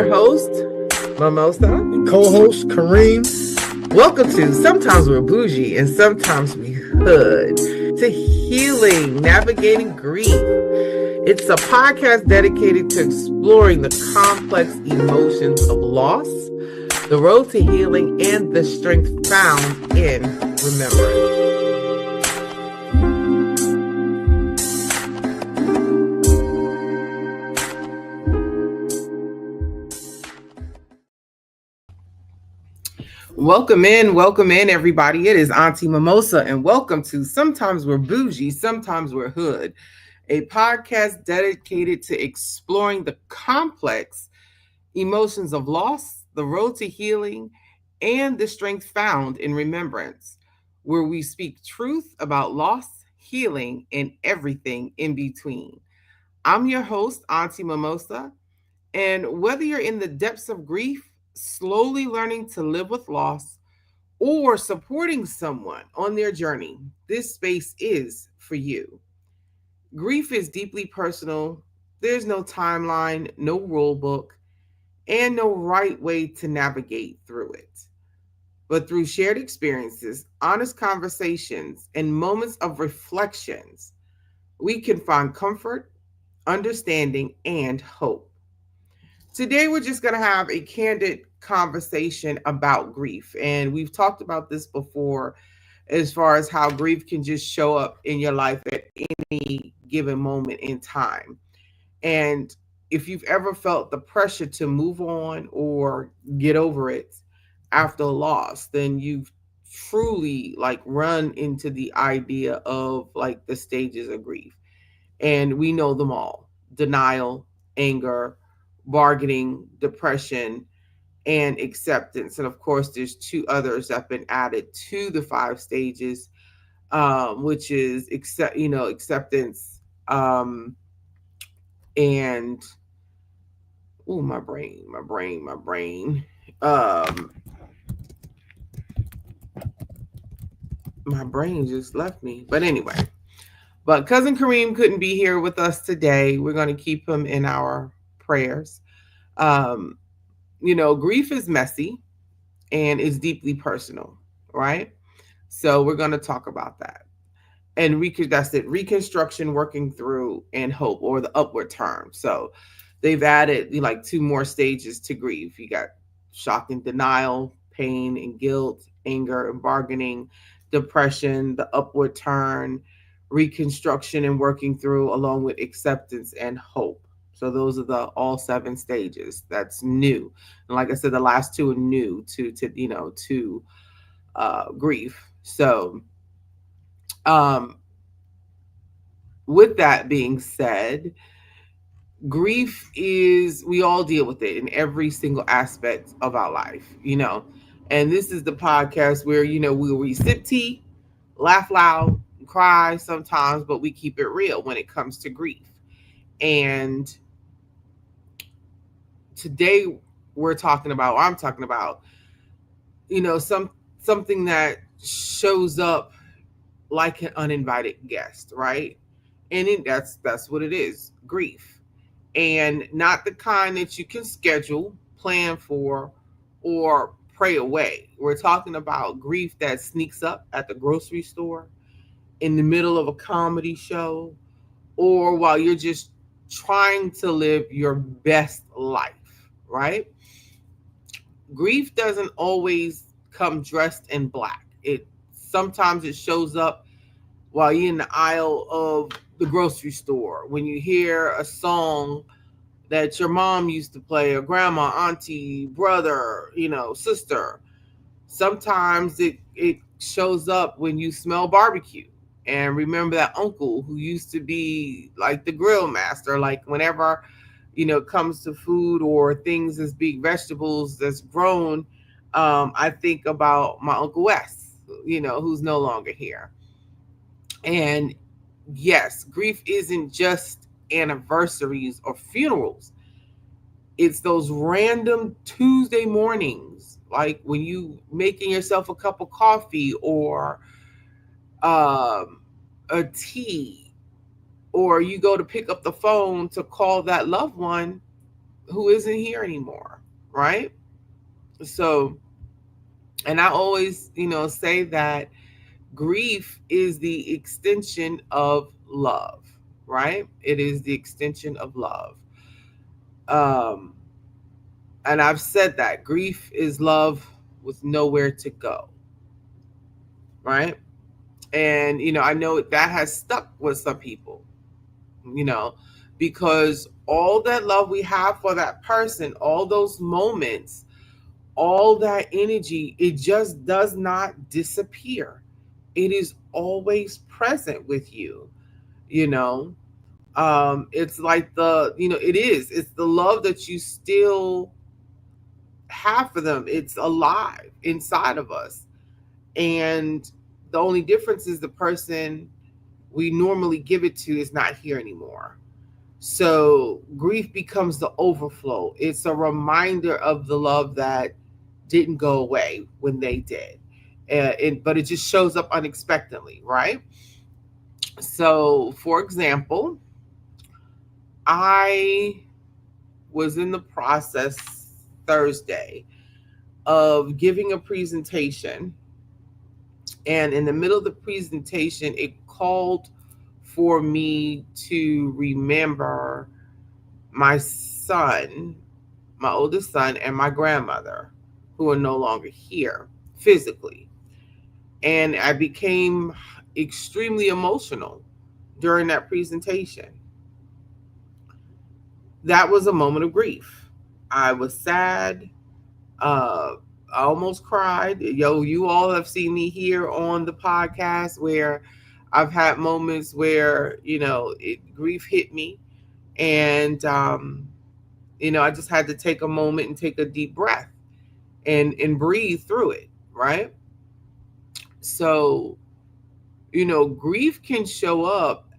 your host, Mimosa, and co-host Kareem. Welcome to Sometimes We're Boujee and Sometimes We Hood, to healing, navigating grief. It's a podcast dedicated to exploring the complex emotions of loss, the road to healing, and the strength found in remembrance. Welcome in, everybody. It is Auntie Mimosa, and welcome to Sometimes We're Boujee, Sometimes We're Hood, a podcast dedicated to exploring the complex emotions of loss, the road to healing, and the strength found in remembrance, where we speak truth about loss, healing, and everything in between. I'm your host, Auntie Mimosa, and whether you're in the depths of grief, slowly learning to live with loss, or supporting someone on their journey, this space is for you. Grief is deeply personal. There's no timeline, no rule book, and no right way to navigate through it. But through shared experiences, honest conversations, and moments of reflections, we can find comfort, understanding, and hope. Today, we're just going to have a candid conversation about grief. And we've talked about this before as far as how grief can just show up in your life at any given moment in time. And if you've ever felt the pressure to move on or get over it after a loss, then you've truly run into the idea of the stages of grief. And we know them all: denial, anger, bargaining, depression, and acceptance. And of course, there's two others that have been added to the five stages, which is acceptance, and my brain. My brain just left me. But anyway, but cousin Kareem couldn't be here with us today. We're going to keep him in our prayers. Um, grief is messy and is deeply personal, right? So we're going to talk about that. And that's it, reconstruction, working through, and hope, or the upward term. So they've added two more stages to grief. You got shock and denial, pain and guilt, anger and bargaining, depression, the upward turn, reconstruction and working through, along with acceptance and hope. So those are the all seven stages. That's new. And like I said, the last two are new to grief. So with that being said, grief we all deal with it in every single aspect of our life, and this is the podcast where, we sip tea, laugh loud, cry sometimes, but we keep it real when it comes to grief. And today I'm talking about, something that shows up like an uninvited guest, right? And that's what it is, grief. And not the kind that you can schedule, plan for, or pray away. We're talking about grief that sneaks up at the grocery store, in the middle of a comedy show, or while you're just trying to live your best life, right? Grief doesn't always come dressed in black. Sometimes it shows up while you're in the aisle of the grocery store, when you hear a song that your mom used to play, or grandma, auntie, brother, sister. Sometimes it shows up when you smell barbecue and remember that uncle who used to be like the grill master. Like whenever, it comes to food or things as big vegetables that's grown, I think about my Uncle Wes, who's no longer here. And yes, grief isn't just anniversaries or funerals. It's those random Tuesday mornings, like when you making yourself a cup of coffee, or a tea, or you go to pick up the phone to call that loved one who isn't here anymore, right? So, and I always, say that grief is the extension of love, right? It is the extension of love. Um, and I've said that grief is love with nowhere to go, right? And, I know that has stuck with some people, you know, because all that love we have for that person, all those moments, all that energy, it just does not disappear. It is always present with you, you know. It's like it's the love that you still have for them. It's alive inside of us. And the only difference is the person we normally give it to is not here anymore. So grief becomes the overflow. It's a reminder of the love that didn't go away when they did. But it just shows up unexpectedly, right? So, for example, I was in the process Thursday of giving a presentation, and in the middle of the presentation, it called for me to remember my son, my oldest son, and my grandmother, who are no longer here physically. And I became extremely emotional during that presentation. That was a moment of grief. I was sad. Uh, I almost cried. Yo, you all have seen me here on the podcast where I've had moments where, grief hit me. And, I just had to take a moment and take a deep breath and breathe through it, right? So, grief can show up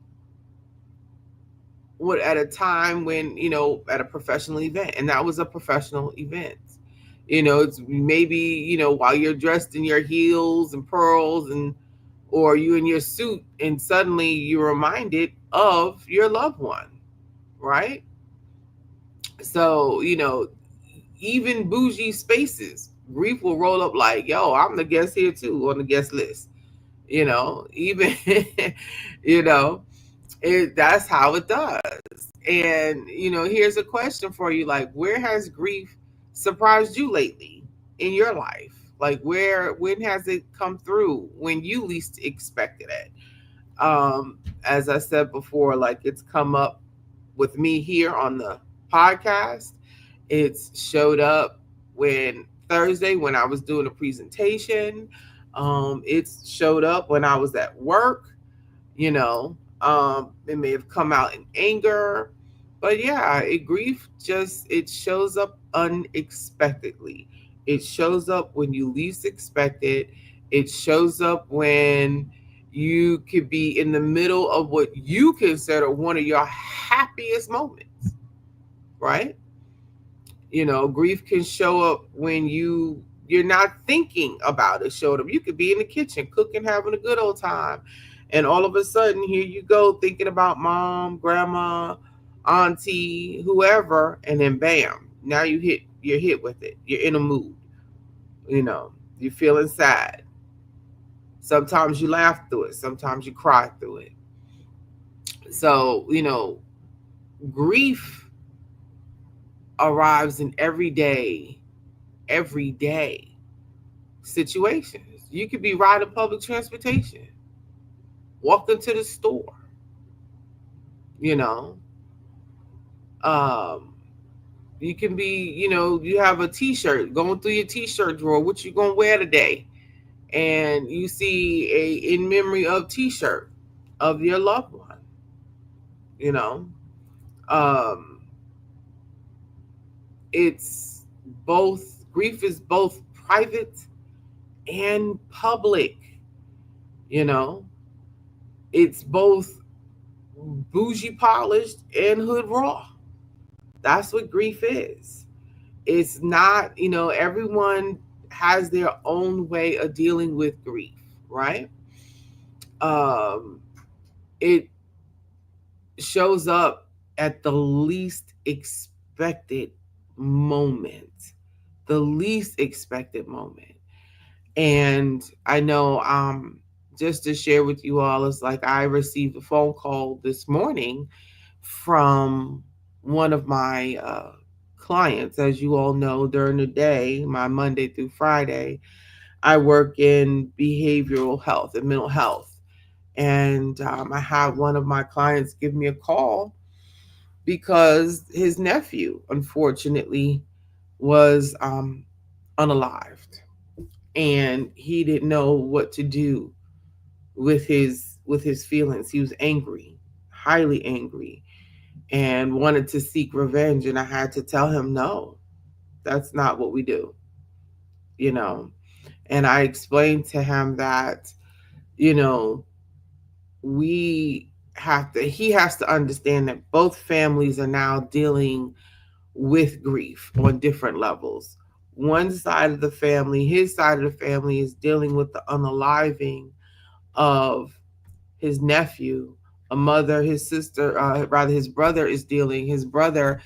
at a time when, at a professional event, and that was a professional event. It's maybe, while you're dressed in your heels and pearls, and or you in your suit, and suddenly you're reminded of your loved one, right? So, even bougie spaces, grief will roll up like, yo, I'm the guest here too on the guest list. Even you know, that's how it does. And, here's a question for you, like, where has grief surprised you lately in your life? Like, when has it come through when you least expected it? As I said before, like, it's come up with me here on the podcast. It's showed up when Thursday when I was doing a presentation. It's showed up when I was at work. It may have come out in anger, but yeah, grief just it shows up unexpectedly. It shows up when you least expect it. It shows up when you could be in the middle of what you consider one of your happiest moments, right? Grief can show up when you're not thinking about it. Showed up. You could be in the kitchen cooking, having a good old time, and all of a sudden, here you go thinking about mom, grandma, auntie, whoever, and then bam, now you're hit with it. You're in a mood. You know, you're feeling sad. Sometimes you laugh through it. Sometimes you cry through it. So, grief arrives in everyday situations. You could be riding public transportation, walking to the store, you know. Um, you can be, you have a t-shirt, going through your t-shirt drawer, what you gonna wear today? And you see a in memory of t-shirt of your loved one, you know. Um, it's both grief is both private and public, you know. It's both bougie polished and hood raw. That's what grief is. It's not, everyone has their own way of dealing with grief, right? Um, it shows up at the least expected moment, the least expected moment. And I know, just to share with you all, it's like I received a phone call this morning from one of my clients. As you all know, during the day, my Monday through Friday, I work in behavioral health and mental health. And I had one of my clients give me a call because his nephew, unfortunately, was unalived, and he didn't know what to do with his feelings. He was angry, highly angry, and wanted to seek revenge. And I had to tell him, no, that's not what we do, you know. And I explained to him that, you know, we he has to understand that both families are now dealing with grief on different levels. One side of the family, his side of the family, is dealing with the unaliving of his nephew. A mother, his sister, rather, his brother is dealing, his brother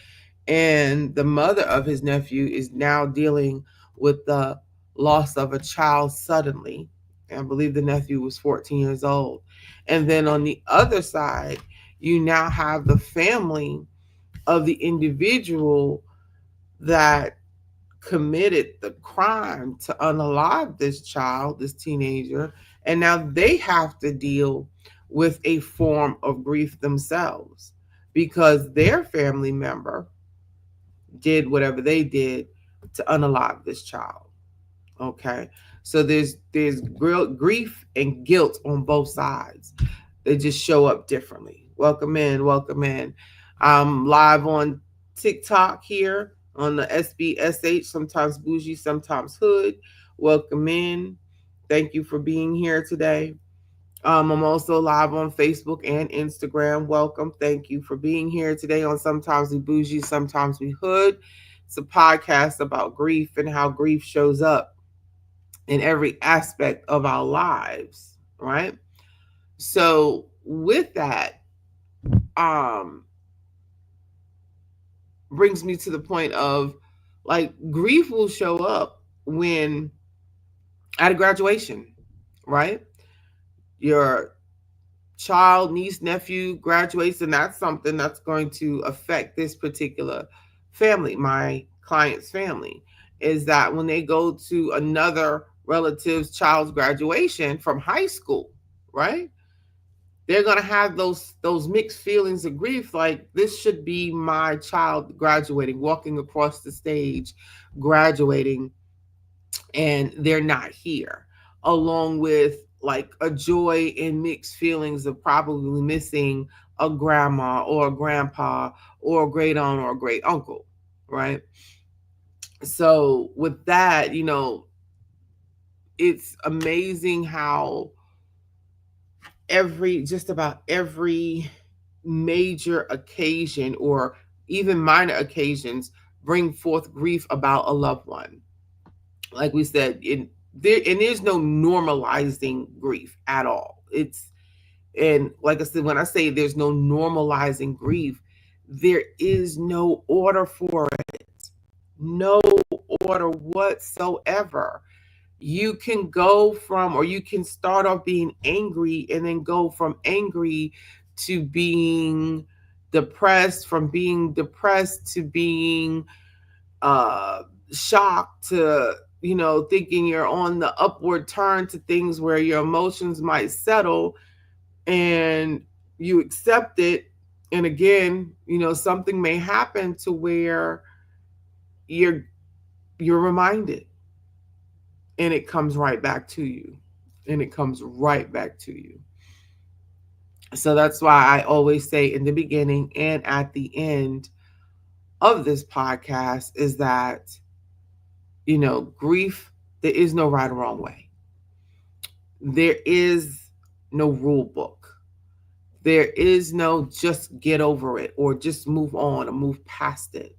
and the mother of his nephew is now dealing with the loss of a child suddenly. I believe the nephew was 14 years old. And then on the other side, you now have the family of the individual that committed the crime to unalive this child, this teenager, and now they have to deal with a form of grief themselves because their family member did whatever they did to unalive this child. Okay, so there's grief and guilt on both sides. They just show up differently. Welcome in, welcome in. I'm live on TikTok here on the SBSH, sometimes bougie, sometimes hood. Welcome in. Thank you for being here today. I'm also live on Facebook and Instagram. Welcome. Thank you for being here today on Sometimes We Bougie, Sometimes We Hood. It's a podcast about grief and how grief shows up in every aspect of our lives, right? So with that, um, brings me to the point of like grief will show up when at a graduation, right? Your child, niece, nephew graduates, and that's something that's going to affect this particular family, my client's family, is that when they go to another relative's child's graduation from high school, right? They're gonna have those mixed feelings of grief, like this should be my child graduating, walking across the stage, graduating, and they're not here, along with like a joy and mixed feelings of probably missing a grandma or a grandpa or a great aunt or a great uncle, right? So with that, it's amazing how just about every major occasion or even minor occasions bring forth grief about a loved one. Like we said, there's no normalizing grief at all. And like I said, when I say there's no normalizing grief, there is no order for it, no order whatsoever. You can go from, or you can start off being angry and then go from angry to being depressed, from being depressed to being uh shocked, to thinking you're on the upward turn, to things where your emotions might settle and you accept it. And again, something may happen to where you're you're reminded, and it comes right back to you, and it comes right back to you. So that's why I always say in the beginning and at the end of this podcast is that, grief, there is no right or wrong way. There is no rule book. There is no just get over it or just move on or move past it.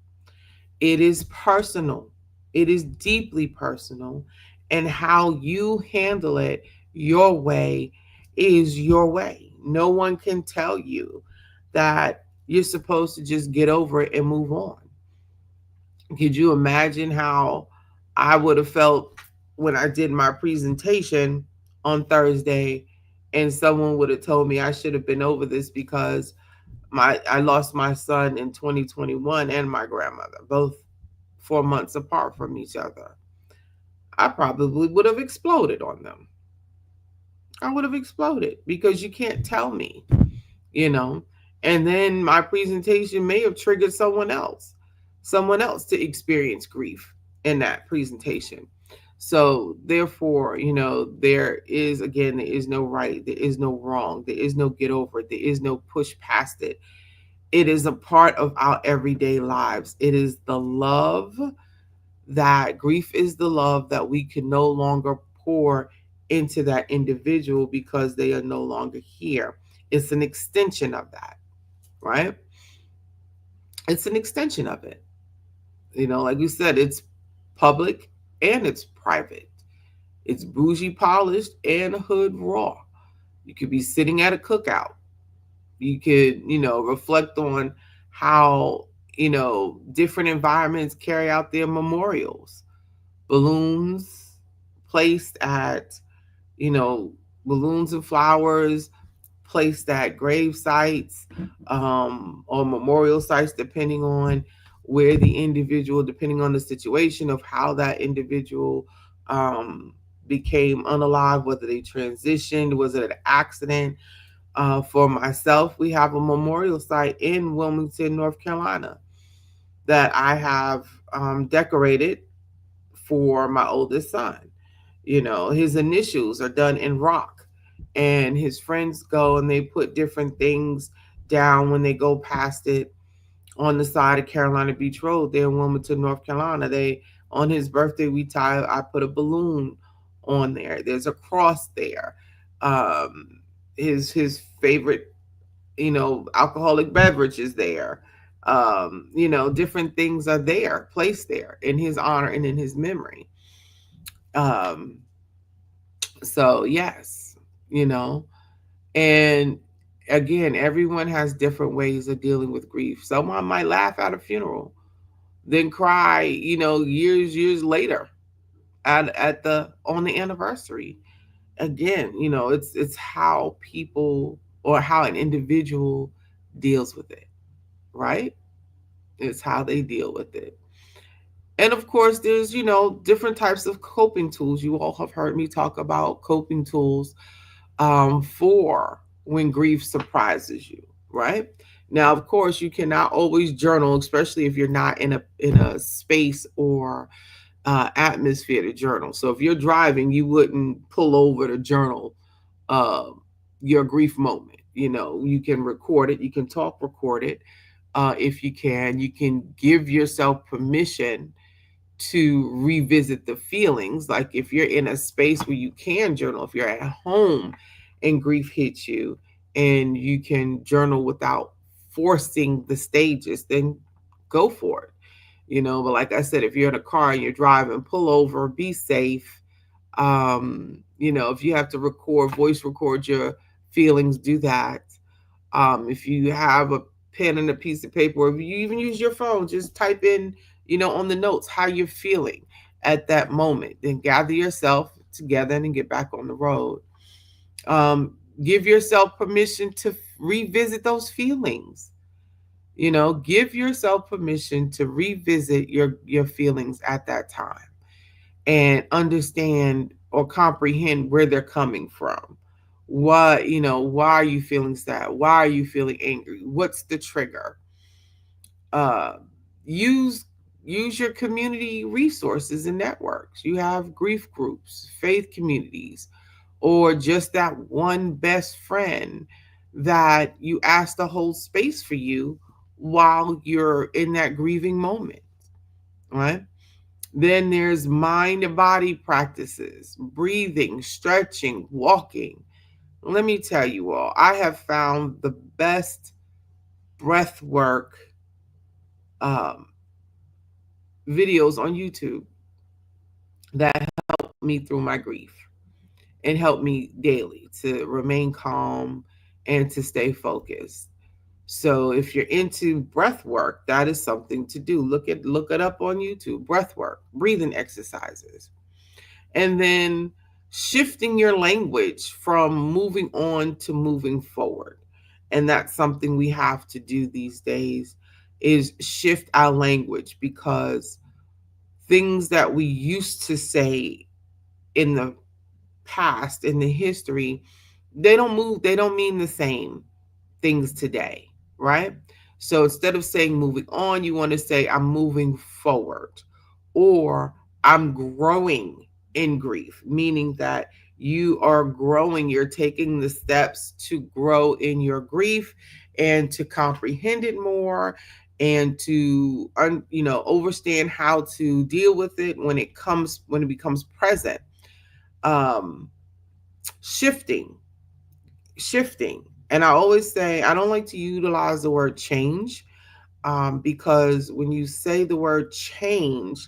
It is personal. It is deeply personal. And how you handle it your way is your way. No one can tell you that you're supposed to just get over it and move on. Could you imagine how I would have felt when I did my presentation on Thursday and someone would have told me I should have been over this because my I lost my son in 2021 and my grandmother, both 4 months apart from each other. I probably would have exploded on them. I would have exploded because you can't tell me, you know. And then my presentation may have triggered someone else to experience grief in that presentation. So therefore, there is, again, there is no right, there is no wrong, there is no get over it, there is no push past it. It is a part of our everyday lives. It is the love that grief is the love that we can no longer pour into that individual because they are no longer here. It's an extension of that, right? It's an extension of it. Like you said, it's public and it's private. It's bougie polished and hood raw. You could be sitting at a cookout. You could, reflect on how, different environments carry out their memorials. Balloons placed at, you know, balloons and flowers placed at grave sites, or memorial sites, depending on where the individual, depending on the situation of how that individual um, became unalive, whether they transitioned, was it an accident? For myself, we have a memorial site in Wilmington, North Carolina, that I have decorated for my oldest son. His initials are done in rock, and his friends go and they put different things down when they go past it on the side of Carolina Beach Road there in Wilmington, North Carolina. They On his birthday, I put a balloon on there. There's a cross there. Um, his favorite, alcoholic beverage is there. Different things are there, placed there in his honor and in his memory. Um, so yes, you know, and again, everyone has different ways of dealing with grief. Someone might laugh at a funeral, then cry, years later at the on the anniversary. Again, it's how people or how an individual deals with it, right? It's how they deal with it. And of course, there's, different types of coping tools. You all have heard me talk about coping tools for when grief surprises you, right? Now, of course, you cannot always journal, especially if you're not in a space or atmosphere to journal. So if you're driving, you wouldn't pull over to journal uh, your grief moment. You can record it, you can talk, record it. If you can, you can give yourself permission to revisit the feelings. Like if you're in a space where you can journal, if you're at home and grief hits you and you can journal without forcing the stages, then go for it. But like I said, if you're in a car and you're driving, pull over, be safe. If you have to voice record your feelings, do that. If you have a pen and a piece of paper, or if you even use your phone, just type in, on the notes how you're feeling at that moment. Then gather yourself together and get back on the road. Um, Give yourself permission to revisit those feelings. Give yourself permission to revisit your feelings at that time and understand or comprehend where they're coming from. Why are you feeling sad? Why are you feeling angry? What's the trigger? uh use use your community resources and networks. You have grief groups, faith communities, or just that one best friend that you ask to hold space for you while you're in that grieving moment, right? Then there's mind and body practices, breathing, stretching, walking. Let me tell you all, I have found the best breath work um, videos on YouTube that help me through my grief and help me daily to remain calm and to stay focused. So if you're into breath work, that is something to do. Look it up on YouTube. Breath work, breathing exercises. And then shifting your language from moving on to moving forward. And that's something we have to do these days is shift our language, because things that we used to say in the past, in the history, they don't mean the same things today, right? So instead of saying moving on, you want to say I'm moving forward, or I'm growing in grief, meaning that you are growing, you're taking the steps to grow in your grief and to comprehend it more, and to understand how to deal with it when it becomes present. um shifting shifting. And I always say I don't like to utilize the word change, because when you say the word change,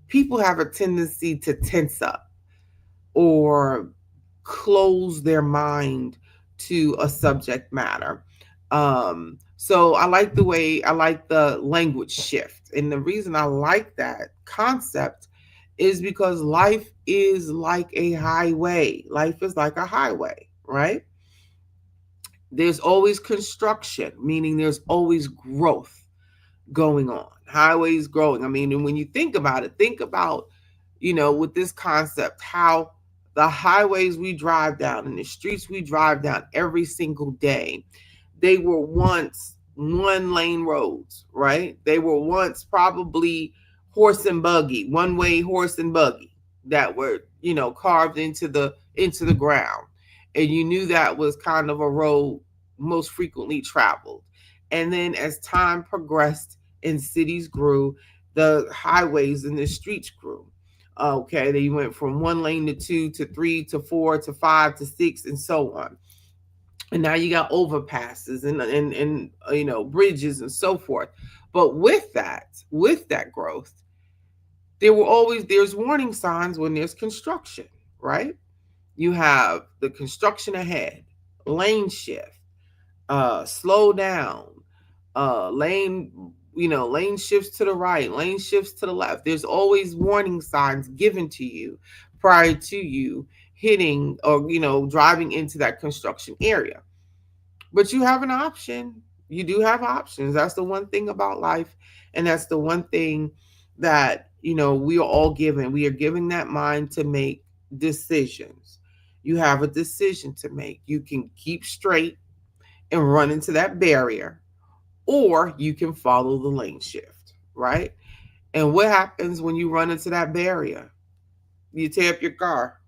people have a tendency to tense up or close their mind to a subject matter. So I like the language shift. And the reason I like that concept is because life is like a highway. Life is like a highway, right? There's always construction, meaning there's always growth going on. Highways growing. I mean, and when you think about it, think about, with this concept, how the highways we drive down and the streets we drive down every single day, they were once one lane roads, right? They were once probably horse and buggy, one way horse and buggy that were, carved into the ground. And you knew that was kind of a road most frequently traveled. And then as time progressed and cities grew, the highways and the streets grew. Okay, they went from one lane to two to three to four to five to six and so on. And now you got overpasses and bridges and so forth. But with that growth, there's warning signs when there's construction, right? You have the construction ahead, lane shift, slow down, lane lane shifts to the right, lane shifts to the left. There's always warning signs given to you prior to you hitting or driving into that construction area. But you have an option. You do have options. That's the one thing about life, and that's the one thing that we are all given. We are giving that mind to make decisions. You have a decision to make. You can keep straight and run into that barrier, or you can follow the lane shift, right? And what happens when you run into that barrier? You tear up your car,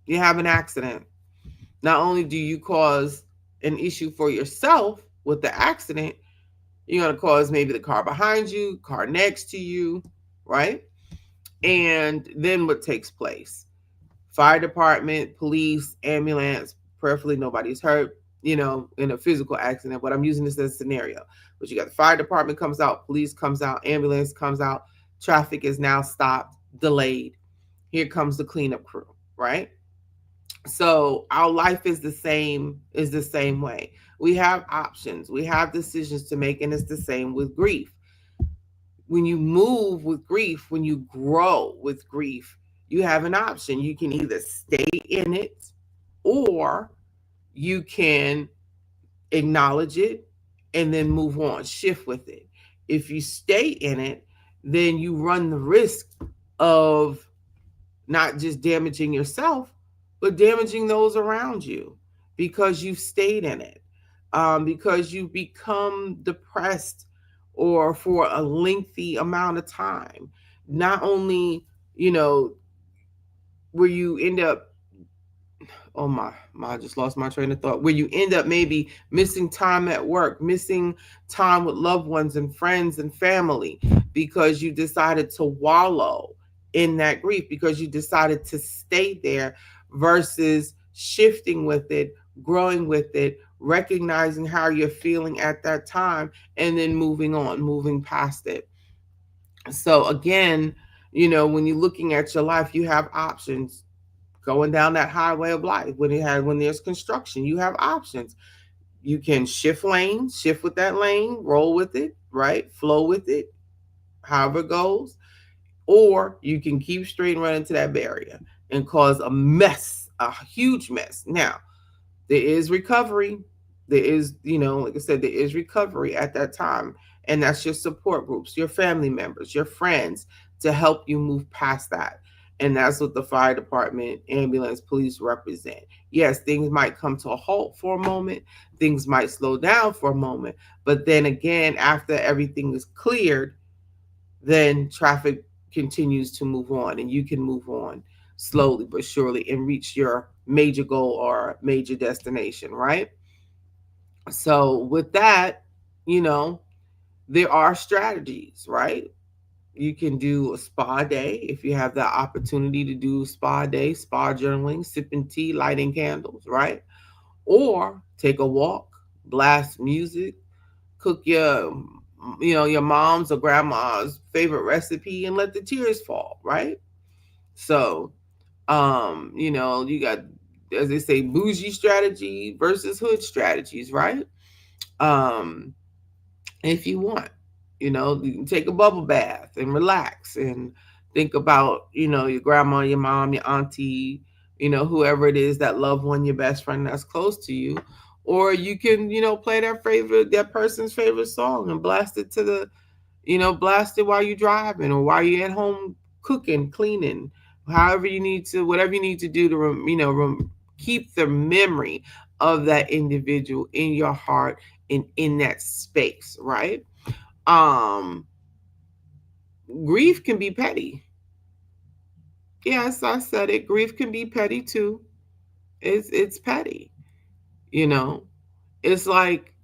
you have an accident. Not only do you cause an issue for yourself with the accident, you're going to cause maybe the car behind you, car next to you, right? And then what takes place? Fire department, police, ambulance, preferably nobody's hurt, in a physical accident, but I'm using this as a scenario. But you got the fire department comes out, police comes out, ambulance comes out, traffic is now stopped, delayed. Here comes the cleanup crew, right? So our life is the same way. We have options, we have decisions to make, and it's the same with grief. When you move with grief, when you grow with grief, you have an option. You can either stay in it, or you can acknowledge it and then move on, shift with it. If you stay in it, then you run the risk of not just damaging yourself, but damaging those around you, because you've stayed in it, because you become depressed or for a lengthy amount of time. Not only, you know, where you end up, oh my, I just lost my train of thought, where you end up maybe missing time at work, missing time with loved ones and friends and family, because you decided to wallow in that grief, because you decided to stay there versus shifting with it, growing with it, recognizing how you're feeling at that time, and then moving on, moving past it. So again, when you're looking at your life, you have options. Going down that highway of life, when there's construction, you have options. You can shift lanes, shift with that lane, roll with it, right? Flow with it, however it goes. Or you can keep straight and run into that barrier and cause a mess, a huge mess. Now, there is recovery. There is, like I said, there is recovery at that time. And that's your support groups, your family members, your friends to help you move past that. And that's what the fire department, ambulance, police represent. Yes, things might come to a halt for a moment, things might slow down for a moment. But then again, after everything is cleared, then traffic continues to move on and you can move on slowly but surely and reach your major goal or major destination, right? So, with that, you know, there are strategies, right? You can do a spa day if you have the opportunity to do spa day, spa journaling, sipping tea, lighting candles, right? Or take a walk, blast music, cook your mom's or grandma's favorite recipe and let the tears fall, right? So, you got, as they say, bougie strategy versus hood strategies, right? um if you want, you can take a bubble bath and relax and think about, your grandma, your mom, your auntie, whoever it is, that loved one, your best friend that's close to you. Or you can, play that person's favorite song and blast it to the, blast it while you're driving or while you're at home cooking, cleaning, however you need to, whatever you need to do to, keep the memory of that individual in your heart and in that space, right? Um, Grief can be petty. Yes, I said it. Grief can be petty too. It's petty. You know, it's like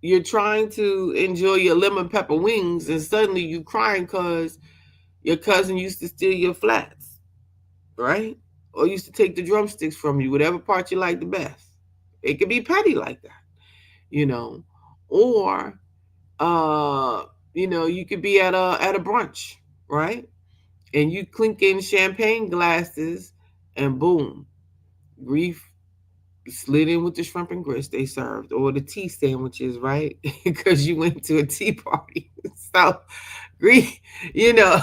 you're trying to enjoy your lemon pepper wings and suddenly you crying because your cousin used to steal your flats, right? Or used to take the drumsticks from you, whatever part you like the best. It could be petty like that, you know. Or uh, you could be at a brunch, right? And you clinking champagne glasses and boom, grief slid in with the shrimp and grits they served or the tea sandwiches, right? Because you went to a tea party. So grief, you know,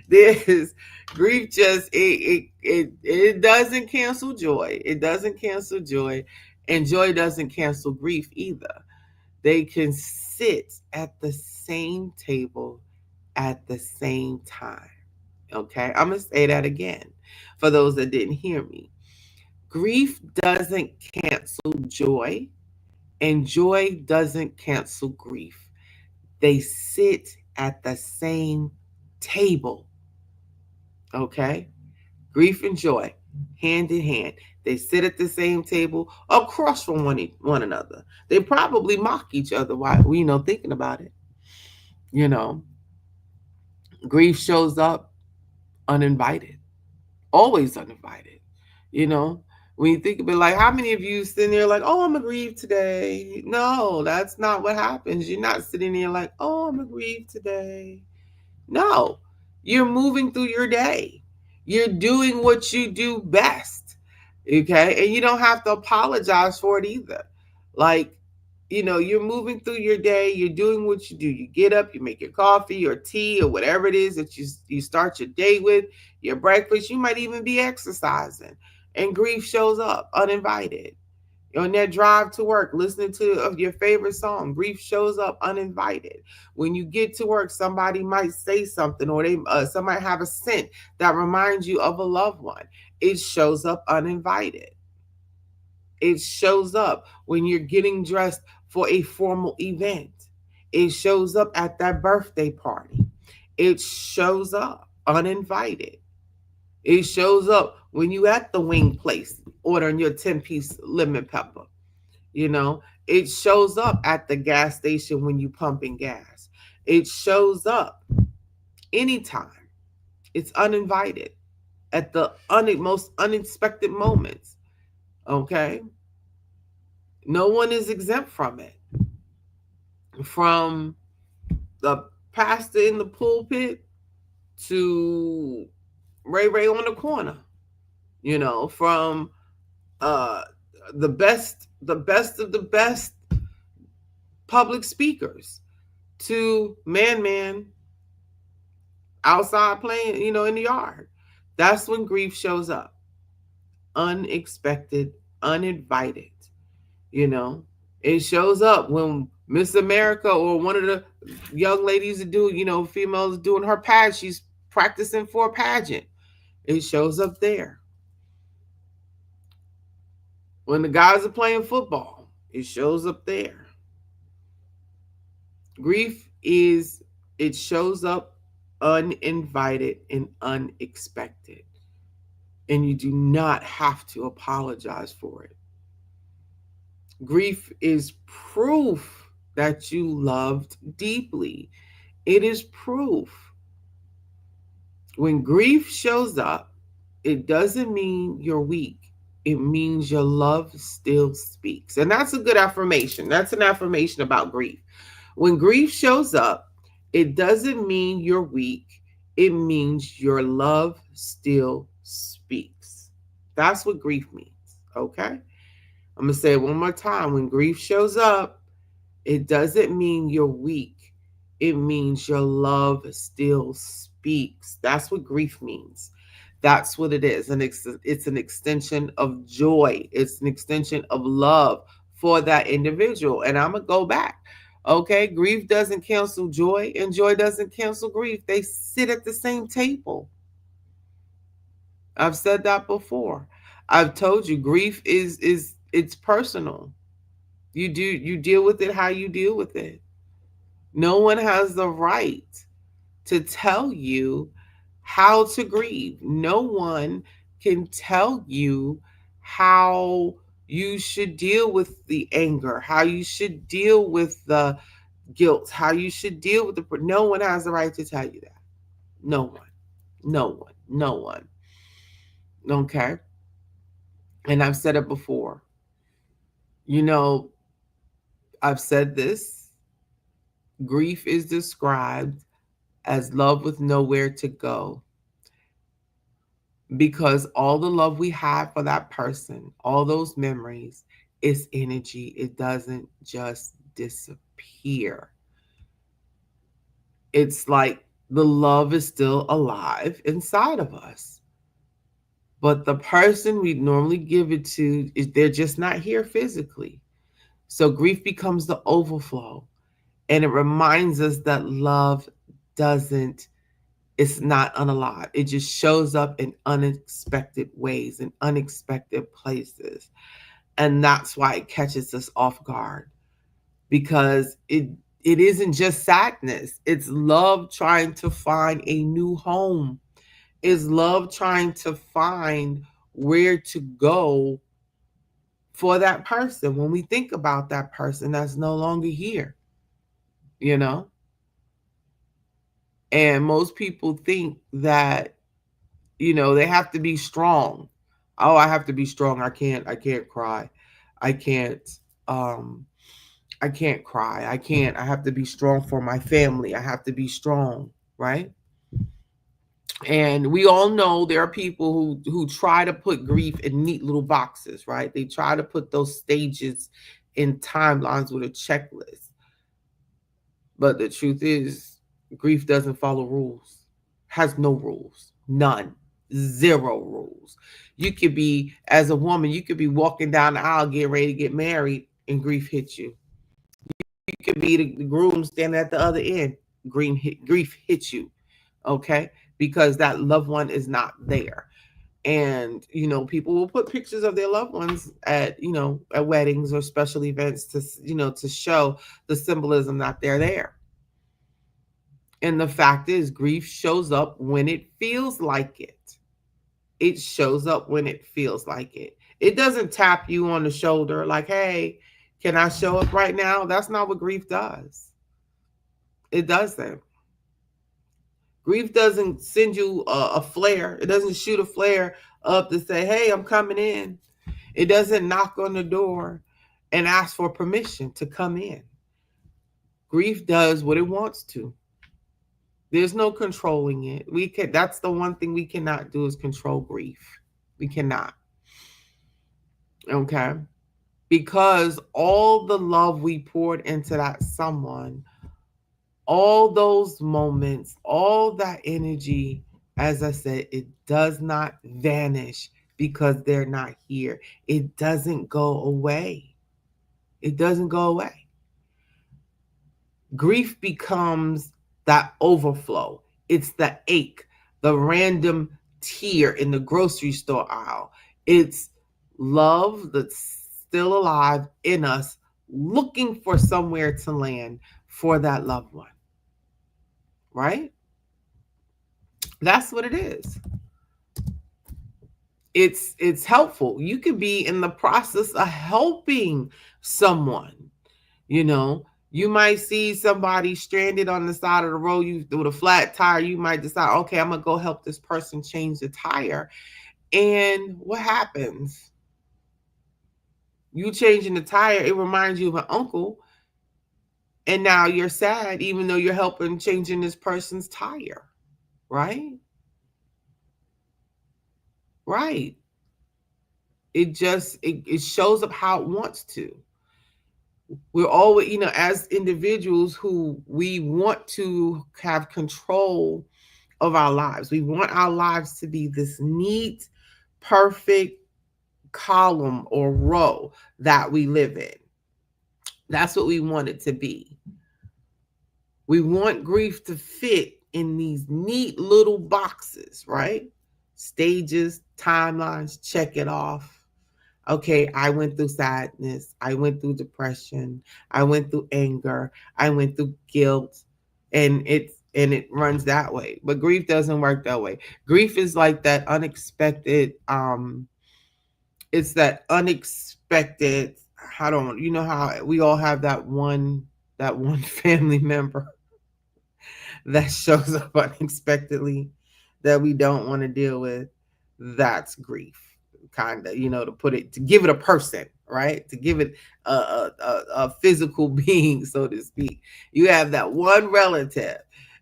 there's grief just it doesn't cancel joy. It doesn't cancel joy. And joy doesn't cancel grief either. They can sit at the same table at the same time. Okay, I'm gonna say that again for those that didn't hear me. Grief doesn't cancel joy, and joy doesn't cancel grief. They sit at the same table. Okay, grief and joy, hand in hand. They sit at the same table across from one another. They probably mock each other while thinking about it. You know, grief shows up uninvited, always uninvited. You know, when you think of it, like how many of you sitting there like, oh, I'm aggrieved today? No, that's not what happens. You're not sitting there like, oh, I'm aggrieved today. No, you're moving through your day. You're doing what you do best. Okay. And you don't have to apologize for it either. Like, you're moving through your day. You're doing what you do. You get up, you make your coffee or tea or whatever it is that you start your day with, your breakfast. You might even be exercising. And grief shows up uninvited on that drive to work, listening to of your favorite song. Grief shows up uninvited. When you get to work, somebody might say something, or somebody have a scent that reminds you of a loved one. It shows up uninvited. It shows up when you're getting dressed for a formal event. It shows up at that birthday party. It shows up uninvited. It shows up when you at the wing place ordering your 10-piece lemon pepper. It shows up at the gas station when you pumping gas. It shows up anytime. It's uninvited at the most unexpected moments. Okay? No one is exempt from it. From the pastor in the pulpit to Ray Ray on the corner. From uh the best of the best public speakers to man outside playing, in the yard. That's when grief shows up. Unexpected, uninvited, you know. It shows up when Miss America or one of the young ladies that do, females doing her pageant, she's practicing for a pageant. It shows up there. When the guys are playing football, it shows up there. Grief is, it shows up uninvited and unexpected. And you do not have to apologize for it. Grief is proof that you loved deeply. It is proof. When grief shows up, it doesn't mean you're weak. It means your love still speaks. And that's a good affirmation. That's an affirmation about grief. When grief shows up, it doesn't mean you're weak. It means your love still speaks. That's what grief means. Okay? I'm going to say it one more time. When grief shows up, it doesn't mean you're weak. It means your love still speaks. That's what grief means. That's what it is. And it's an extension of joy, it's an extension of love for that individual. And I'm going to go back. Okay, grief doesn't cancel joy, and joy doesn't cancel grief. They sit at the same table. I've said that before. I've told you grief is it's personal. You deal with it how you deal with it. No one has the right to tell you how to grieve. No one can tell you how you should deal with the anger, how you should deal with the guilt, how you should deal with the. No one has the right to tell you that. No one. No one. No one. Okay. And I've said it before. You know, I've said this. Grief is described as love with nowhere to go, because all the love we have for that person, all those memories, is energy. It doesn't just disappear. It's like the love is still alive inside of us. But the person we normally give it to, is they're just not here physically. So grief becomes the overflow. And it reminds us that love doesn't, it's not unalive. It just shows up in unexpected ways, in unexpected places. And that's why it catches us off guard, because it isn't just sadness. It's love trying to find a new home. It's love trying to find where to go for that person when we think about that person that's no longer here, you know? And most people think that, they have to be strong. Oh, I have to be strong. I can't cry. I can't um I can't cry. I have to be strong for my family. I have to be strong, right? And we all know there are people who try to put grief in neat little boxes, right? They try to put those stages in timelines with a checklist. But the truth is, grief doesn't follow rules, has no rules, none, zero rules. You could be, as a woman, you could be walking down the aisle getting ready to get married and grief hits you. You could be the groom standing at the other end, grief hits you, okay? Because that loved one is not there. And people will put pictures of their loved ones at at weddings or special events to to show the symbolism that they're there. And the fact is, grief shows up when it feels like it. It shows up when it feels like it. It doesn't tap you on the shoulder like, hey, can I show up right now? That's not what grief does. It doesn't. Grief doesn't send you a flare. It doesn't shoot a flare up to say, hey, I'm coming in. It doesn't knock on the door and ask for permission to come in. Grief does what it wants to. There's no controlling it. That's the one thing we cannot do, is control grief. We cannot. Okay. because all the love we poured into that someone, all those moments, all that energy, as I said, it does not vanish because they're not here. It doesn't go away. It doesn't go away. Grief becomes that overflow. It's the ache, the random tear in the grocery store aisle. It's love that's still alive in us, looking for somewhere to land for that loved one, right? That's what it is. It's helpful. You could be in the process of helping someone, you know. You might see somebody stranded on the side of the road, you with a flat tire. You might decide, okay, I'm gonna go help this person change the tire. And what happens? You changing the tire, it reminds you of an uncle, and now you're sad even though you're helping changing this person's tire, right? Right. It shows up how it wants to. We're always, as individuals who we want to have control of our lives. We want our lives to be this neat, perfect column or row that we live in. That's what we want it to be. We want grief to fit in these neat little boxes, right? Stages, timelines, check it off. Okay, I went through sadness, I went through depression, I went through anger, I went through guilt, and it runs that way. But grief doesn't work that way. Grief is like that unexpected it's that unexpected, I don't, you know how we all have that one family member that shows up unexpectedly that we don't want to deal with. That's grief, kind of, to put it, to give it a person, right? To give it a physical being, so to speak. You have that one relative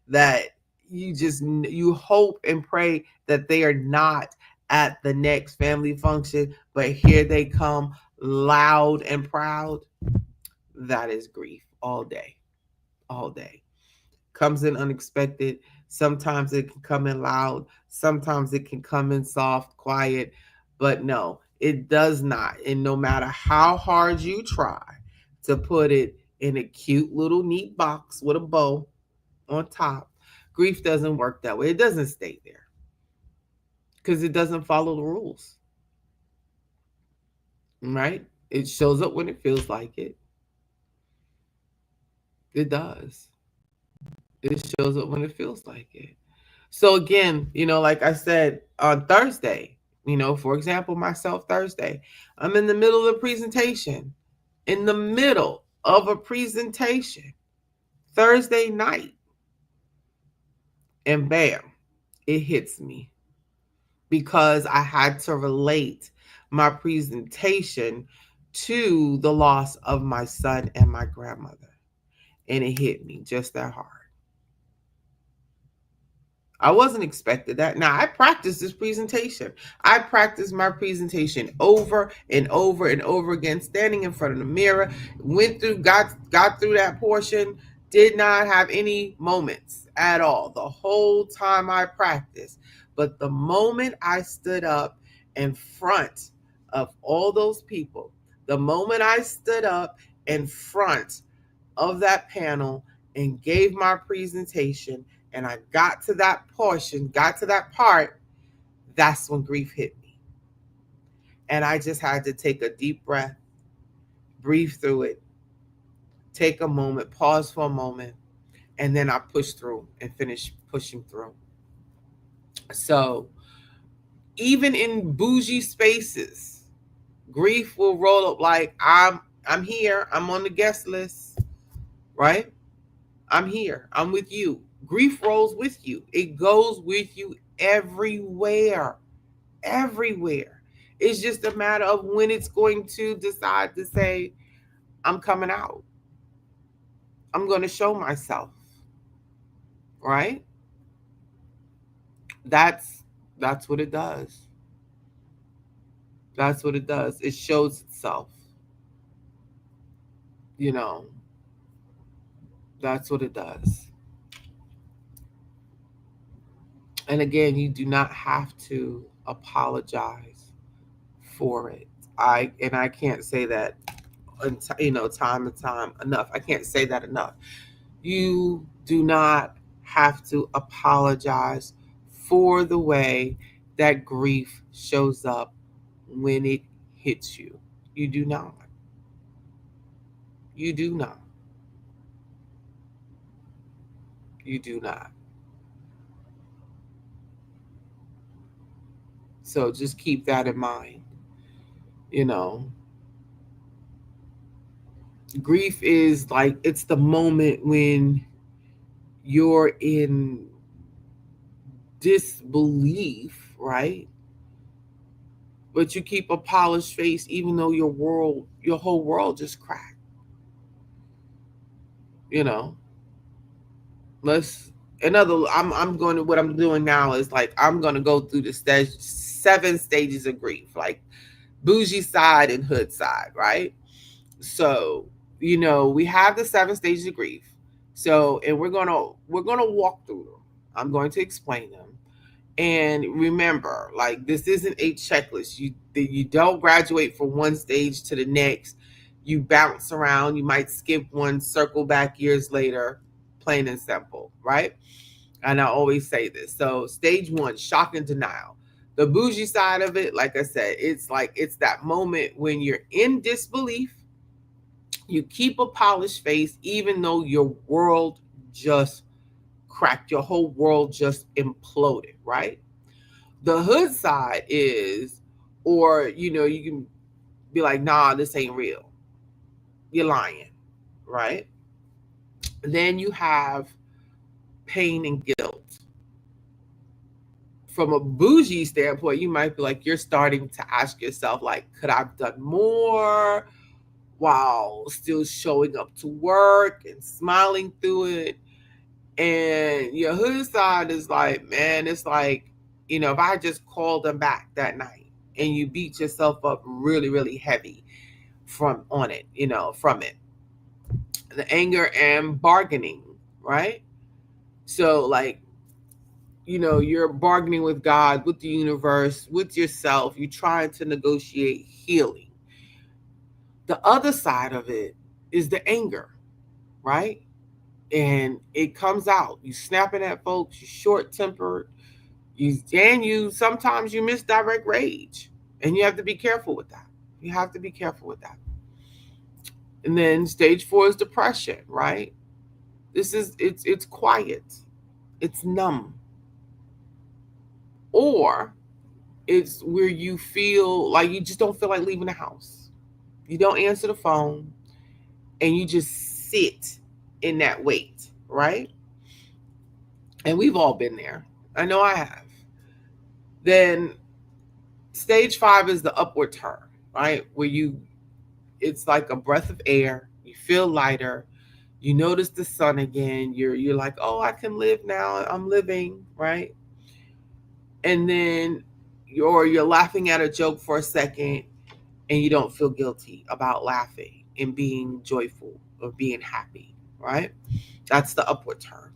that you hope and pray that they are not at the next family function, but here they come loud and proud. That is grief all day, all day. Comes in unexpected. Sometimes it can come in loud. Sometimes it can come in soft, quiet. But no, it does not. And no matter how hard you try to put it in a cute little neat box with a bow on top, grief doesn't work that way. It doesn't stay there because it doesn't follow the rules, right? It shows up when it feels like it. It does. It shows up when it feels like it. So again, like I said, on Thursday, for example, myself Thursday, I'm in the middle of a presentation, in the middle of a presentation, Thursday night, and bam, it hits me because I had to relate my presentation to the loss of my son and my grandmother. And it hit me just that hard. I wasn't expected that. Now I practiced this presentation. I practiced my presentation over and over and over again, standing in front of the mirror. Went through, got through that portion. Did not have any moments at all the whole time I practiced. But the moment I stood up in front of all those people, the moment I stood up in front of that panel and gave my presentation, and I got to that portion, got to that part, that's when grief hit me. And I just had to take a deep breath, breathe through it, take a moment, pause for a moment, and then I pushed through and finished pushing through. So even in bougie spaces, grief will roll up like I'm here, I'm on the guest list, right? I'm here. I'm with you. Grief rolls with you. It goes with you everywhere. Everywhere. It's just a matter of when it's going to decide to say, I'm coming out. I'm going to show myself. Right? That's that's what it does. That's what it does. It shows itself. You know, that's what it does. And again, you do not have to apologize for it. I can't say that, time and time enough. I can't say that enough. You do not have to apologize for the way that grief shows up when it hits you. You do not. You do not. You do not. So just keep that in mind. You know, grief is like it's the moment when you're in disbelief, right? But you keep a polished face even though your whole world just cracked. You know, let's another. I'm going to what I'm doing now is like I'm going to go through the 7 stages of grief, like bougie side and hood side, right? So we have the 7 stages of grief. So and we're gonna walk through them. I'm going to explain them. And remember, like this isn't a checklist. You don't graduate from one stage to the next. You bounce around. You might skip one, circle back years later, plain and simple, right? And I always say this. So stage one, shock and denial. The bougie side of it, like I said, it's like it's that moment when you're in disbelief. You keep a polished face, even though your world just cracked. Your whole world just imploded, right? The hood side is, or you can be like, nah, this ain't real. You're lying, right? Then you have pain and guilt. From a bougie standpoint, you might be like, you're starting to ask yourself, like, could I have done more while still showing up to work and smiling through it? And your hood side is like, man, it's like, if I just called them back that night and you beat yourself up really, really heavy from it. The anger and bargaining, right? So like, you're bargaining with God, with the universe, with yourself. You're trying to negotiate healing. The other side of it is the anger, right? And it comes out. You snapping at folks, you're short tempered, you sometimes you misdirect rage. And you have to be careful with that. You have to be careful with that. And then stage four is depression, right? It's quiet, it's numb, or it's where you feel like you just don't feel like leaving the house. You don't answer the phone, and you just sit in that weight, right? And we've all been there. I know I have. Then stage five is the upward turn, right? Where it's like a breath of air. You feel lighter. You notice the sun again. You're like, oh, I can live now. I'm living, right? And then you're laughing at a joke for a second, and you don't feel guilty about laughing and being joyful or being happy, right? That's the upward turn.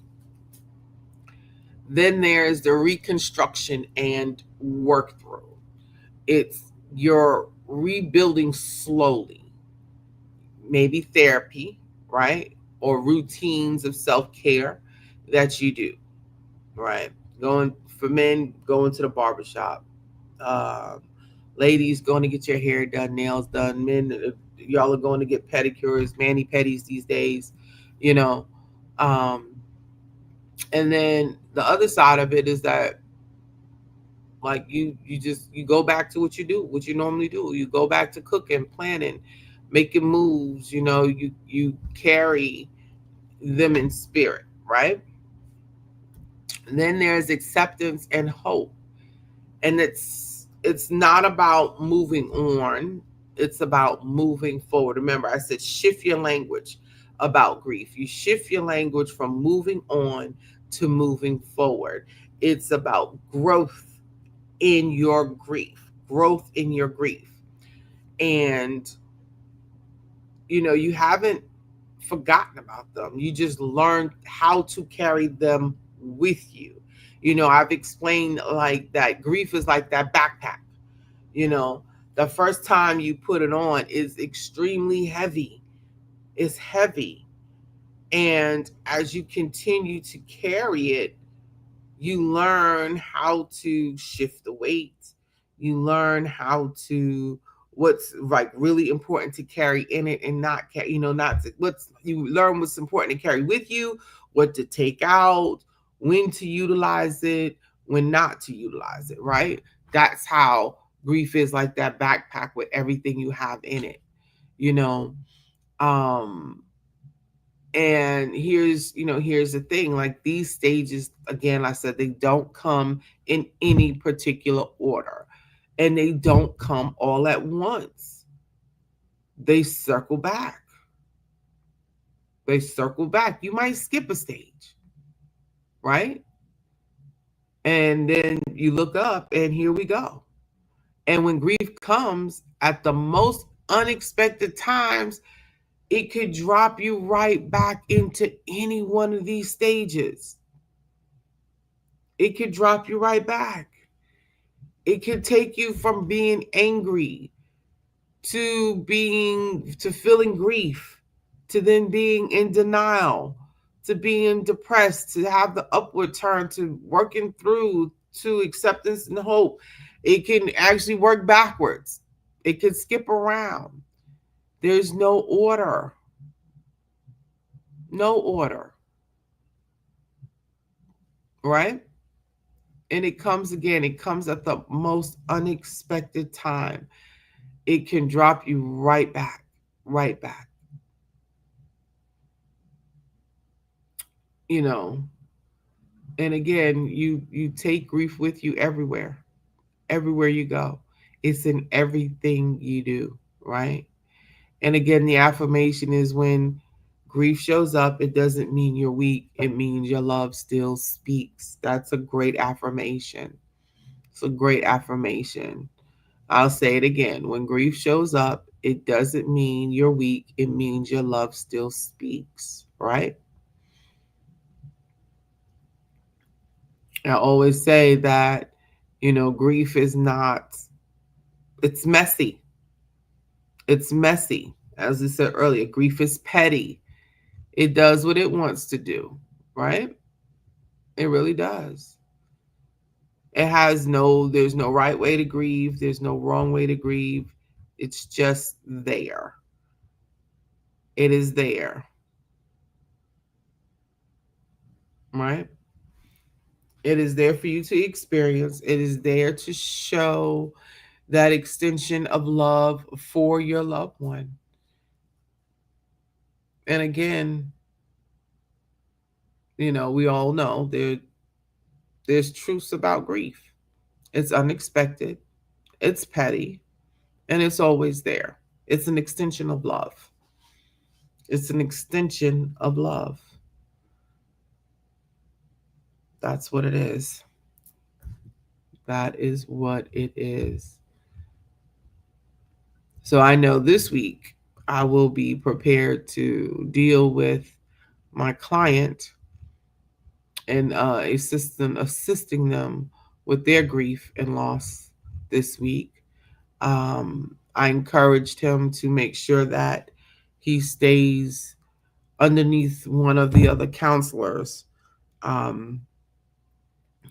Then there's the reconstruction and work through. It's you're rebuilding slowly, maybe therapy, right? Or routines of self care that you do, right? Going for men, going to the barbershop. Uh, Ladies, going to get your hair done, nails done. Men, y'all are going to get pedicures, mani pedis these days, you know. Um, and then the other side of it is that like you go back to what you do, what you normally do. You go back to cooking, planning, making moves. You carry them in spirit, right? And then there's acceptance and hope, and it's not about moving on, it's about moving forward. Remember, I said shift your language about grief. You shift your language from moving on to moving forward. It's about growth in your grief, growth in your grief. And you haven't forgotten about them. You just learned how to carry them with you. I've explained like that grief is like that backpack. You know, the first time you put it on is extremely heavy. It's heavy. And as you continue to carry it, you learn how to shift the weight. You learn how to what's like really important to carry in it and not not to, what's you learn what's important to carry with you, what to take out, when to utilize it, when not to utilize it, right? That's how grief is like that backpack with everything you have in it, you know. Um and here's the thing, like these stages, again, I said, they don't come in any particular order, and they don't come all at once. They circle back. They circle back. You might skip a stage, right? And then you look up and here we go. And when grief comes at the most unexpected times, it could drop you right back into any one of these stages. It could drop you right back. It could take you from being angry to feeling grief, to then being in denial, to being depressed, to have the upward turn, to working through to acceptance and hope. It can actually work backwards. It could skip around. There's no order. No order. Right? And it comes again, it comes at the most unexpected time. It can drop you right back, right back. You know, and again, you take grief with you everywhere, everywhere you go. It's in everything you do, right? And again, the affirmation is when grief shows up, it doesn't mean you're weak. It means your love still speaks. That's a great affirmation. It's a great affirmation. I'll say it again. When grief shows up, it doesn't mean you're weak. It means your love still speaks, right? I always say that, grief is not, it's messy. It's messy. As I said earlier, grief is petty. It does what it wants to do, right? It really does. There's no right way to grieve. There's no wrong way to grieve. It's just there. It is there, right? It is there for you to experience. It is there to show that extension of love for your loved one. And again, we all know there's truths about grief. It's unexpected, it's petty, and it's always there. It's an extension of love. It's an extension of love. That's what it is. That is what it is. So I know this week I will be prepared to deal with my client and assisting them with their grief and loss this week. I encouraged him to make sure that he stays underneath one of the other counselors um,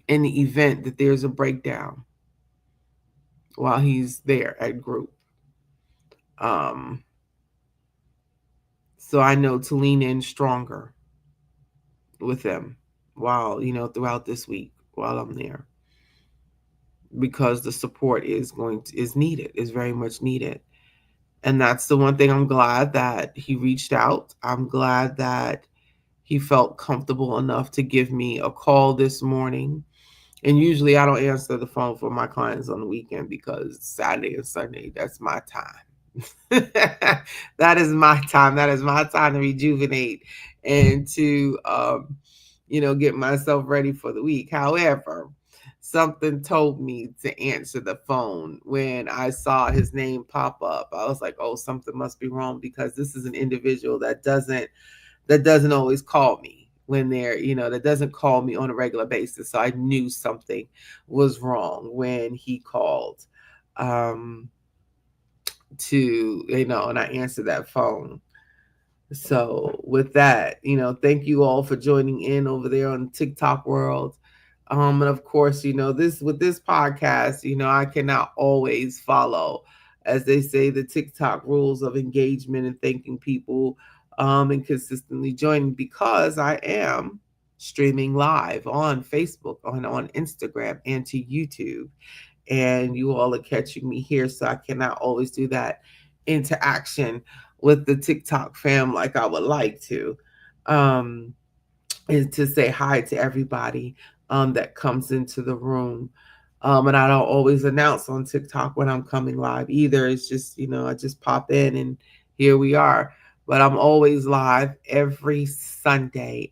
in the event that there's a breakdown while he's there at group. Um, so I know to lean in stronger with them while, throughout this week while I'm there, because the support is needed, is very much needed. And that's the one thing I'm glad that he reached out. I'm glad that he felt comfortable enough to give me a call this morning. And usually I don't answer the phone for my clients on the weekend because Saturday and Sunday, that's my time. That is my time. That is my time to rejuvenate and to, get myself ready for the week. However, something told me to answer the phone when I saw his name pop up. I was like, "Oh, something must be wrong because this is an individual that doesn't always call me when that doesn't call me on a regular basis." So I knew something was wrong when he called um and I answered that phone. So with that, thank you all for joining in over there on TikTok world. And of course, this with this podcast, I cannot always follow, as they say, the TikTok rules of engagement and thanking people and consistently joining, because I am streaming live on Facebook, on Instagram, and to YouTube. And you all are catching me here, so I cannot always do that interaction with the TikTok fam like I would like to. Um, and to say hi to everybody that comes into the room. And I don't always announce on TikTok when I'm coming live either. It's just, I just pop in and here we are. But I'm always live every Sunday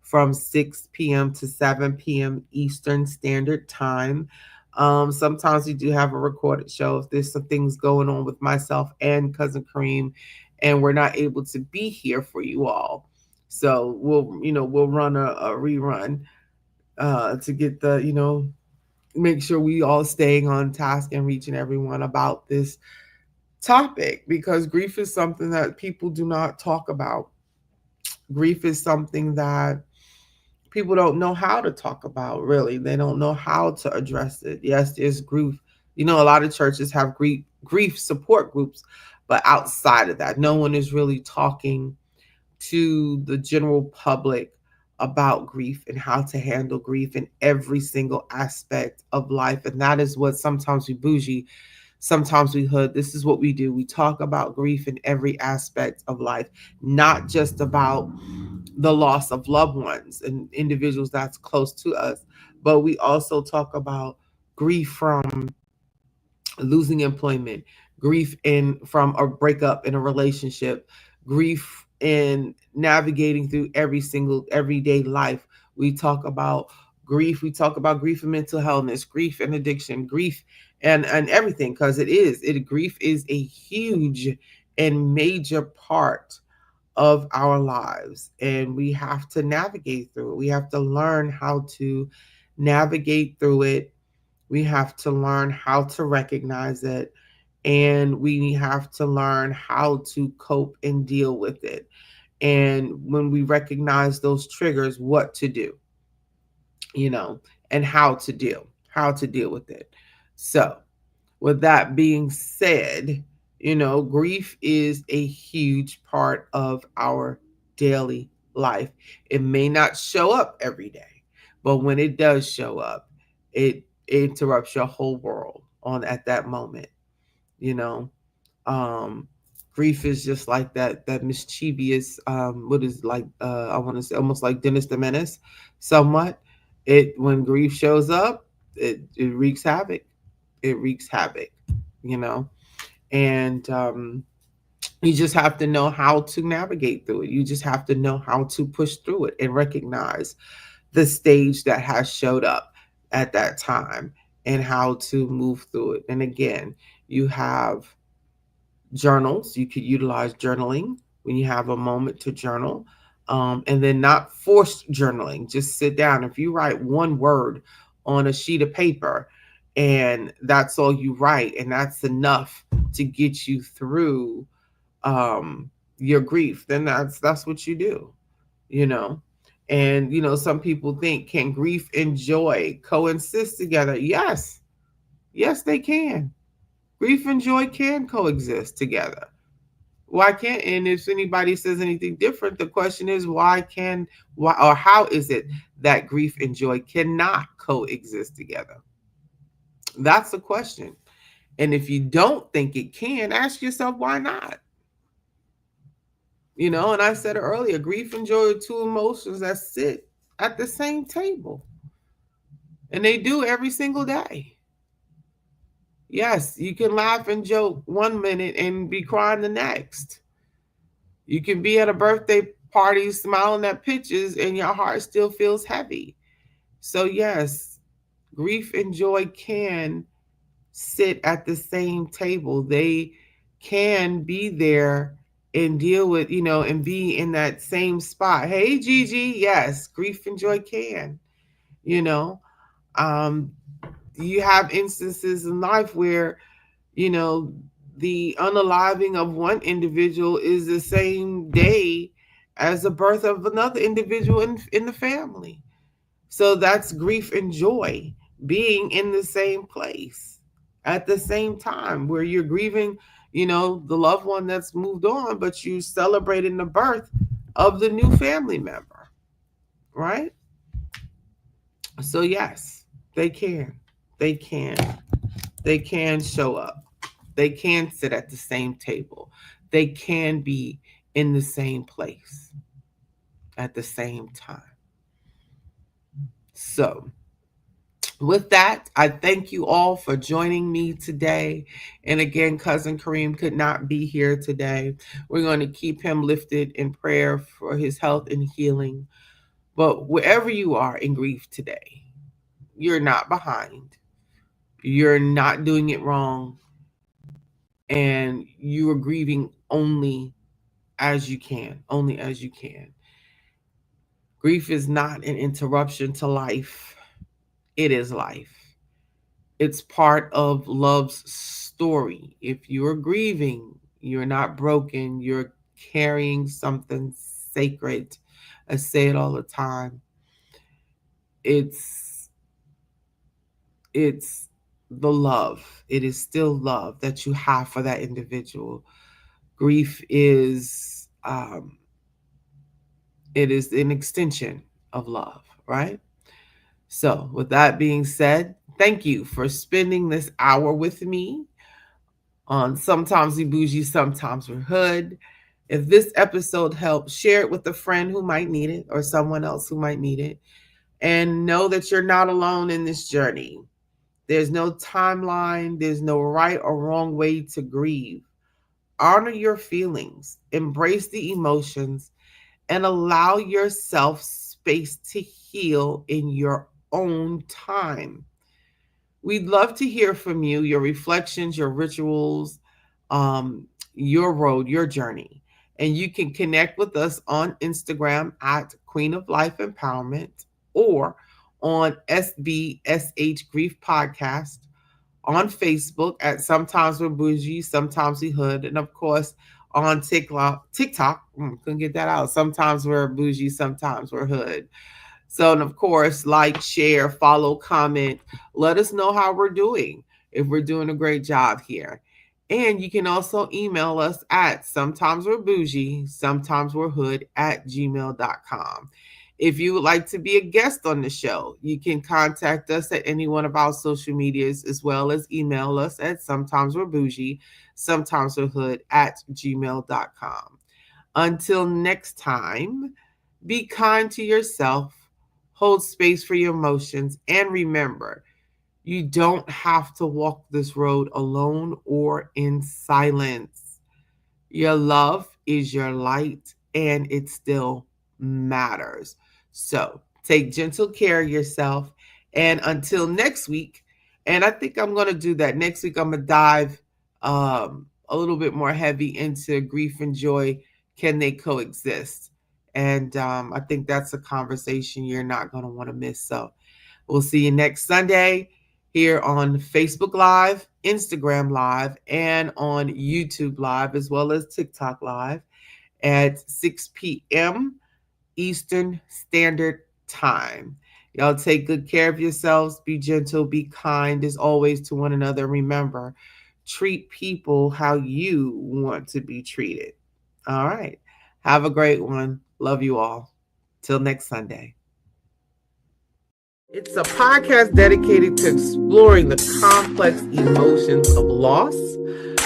from 6 p.m. to 7 p.m. Eastern Standard Time. Sometimes we do have a recorded show if there's some things going on with myself and Cousin Kareem, and we're not able to be here for you all. So we'll run a rerun to get make sure we all staying on task and reaching everyone about this topic, because grief is something that people do not talk about. Grief is something that people don't know how to talk about, really. They don't know how to address it. Yes, there's grief. A lot of churches have grief support groups, but outside of that, no one is really talking to the general public about grief and how to handle grief in every single aspect of life. And that is what Sometimes We Bougie, Sometimes We Hood. This is what we do. We talk about grief in every aspect of life, not just about the loss of loved ones and individuals that's close to us, but we also talk about grief from losing employment, grief in from a breakup in a relationship, grief in navigating through every single everyday life. We talk about grief. We talk about grief and mental healthness, grief and addiction, grief and everything, because grief is a huge and major part of our lives, and we have to navigate through it. We have to learn how to navigate through it. We have to learn how to recognize it, and we have to learn how to cope and deal with it. And when we recognize those triggers, what to do, you know, and how to deal with it. So, with that being said, grief is a huge part of our daily life. It may not show up every day, but when it does show up, it interrupts your whole world on at that moment, you know. Um Grief is just like that mischievous what is like I want to say almost like Dennis the Menace somewhat. It When grief shows up, it wreaks havoc. It wreaks havoc, you know. And you just have to know how to navigate through it. You just have to know how to push through it and recognize the stage that has showed up at that time and how to move through it. And again, you have journals. You could utilize journaling when you have a moment to journal. And then not forced journaling. Just sit down. If you write one word on a sheet of paper and that's all you write, and that's enough to get you through your grief, then that's what you do, you know. And some people think, can grief and joy coexist together? Yes, yes, they can. Grief and joy can coexist together. Why can't? And if anybody says anything different, the question is, why or how is it that grief and joy cannot coexist together? That's the question. And if you don't think it can, ask yourself why not. And I said it earlier, grief and joy are two emotions that sit at the same table, and they do every single day. Yes, you can laugh and joke one minute and be crying the next. You can be at a birthday party smiling at pictures and your heart still feels heavy. So, yes, grief and joy can sit at the same table. They can be there and deal with, and be in that same spot. Hey, Gigi, yes, grief and joy can, you know. Um, you have instances in life where, you know, the unaliving of one individual is the same day as the birth of another individual in the family. So that's grief and joy being in the same place at the same time where you're grieving, the loved one that's moved on, but you celebrating the birth of the new family member, right? So yes, they can. They can. They can show up. They can sit at the same table. They can be in the same place at the same time. So, with that, I thank you all for joining me today. And again, Cousin Kareem could not be here today. We're going to keep him lifted in prayer for his health and healing. But wherever you are in grief today, you're not behind. You're not doing it wrong. And you are grieving only as you can, only as you can. Grief is not an interruption to life, it is life. It's part of love's story. If you're grieving, you're not broken, you're carrying something sacred. I say it all the time. It's it's the love. It is still love that you have for that individual. Grief is it is an extension of love, right? So, with that being said, thank you for spending this hour with me on Sometimes We Boujee, Sometimes We're Hood. If this episode helped, share it with a friend who might need it or someone else who might need it. And know that you're not alone in this journey. There's no timeline, there's no right or wrong way to grieve. Honor your feelings, embrace the emotions, and allow yourself space to heal in your own time. We'd love to hear from you, your reflections, your rituals, your road, your journey. And you can connect with us on Instagram at Queen of Life Empowerment or on SBSH Grief Podcast, on Facebook at Sometimes We're Bougie, Sometimes We Hood, and of course on TikTok, couldn't get that out. Sometimes we're bougie, sometimes we're hood. So, and of course, like, share, follow, comment. Let us know how we're doing, if we're doing a great job here. And you can also email us at sometimes we're bougie, sometimes we're hood at gmail.com. If you would like to be a guest on the show, you can contact us at any one of our social medias as well as email us at sometimes we're bougie, sometimes we're hood at gmail.com. Until next time, be kind to yourself, hold space for your emotions, and remember, you don't have to walk this road alone or in silence. Your love is your light, and it still matters. So take gentle care of yourself. And until next week, and I think I'm going to do that. Next week, I'm going to dive a little bit more heavy into grief and joy. Can they coexist? And I think that's a conversation you're not going to want to miss. So we'll see you next Sunday here on Facebook Live, Instagram Live, and on YouTube Live, as well as TikTok Live at 6 p.m. Eastern Standard Time. Y'all take good care of yourselves. Be gentle, be kind as always to one another. Remember, treat people how you want to be treated. All right. Have a great one. Love you all. Till next Sunday. It's a podcast dedicated to exploring the complex emotions of loss,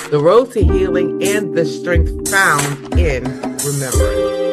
the road to healing, and the strength found in remembrance.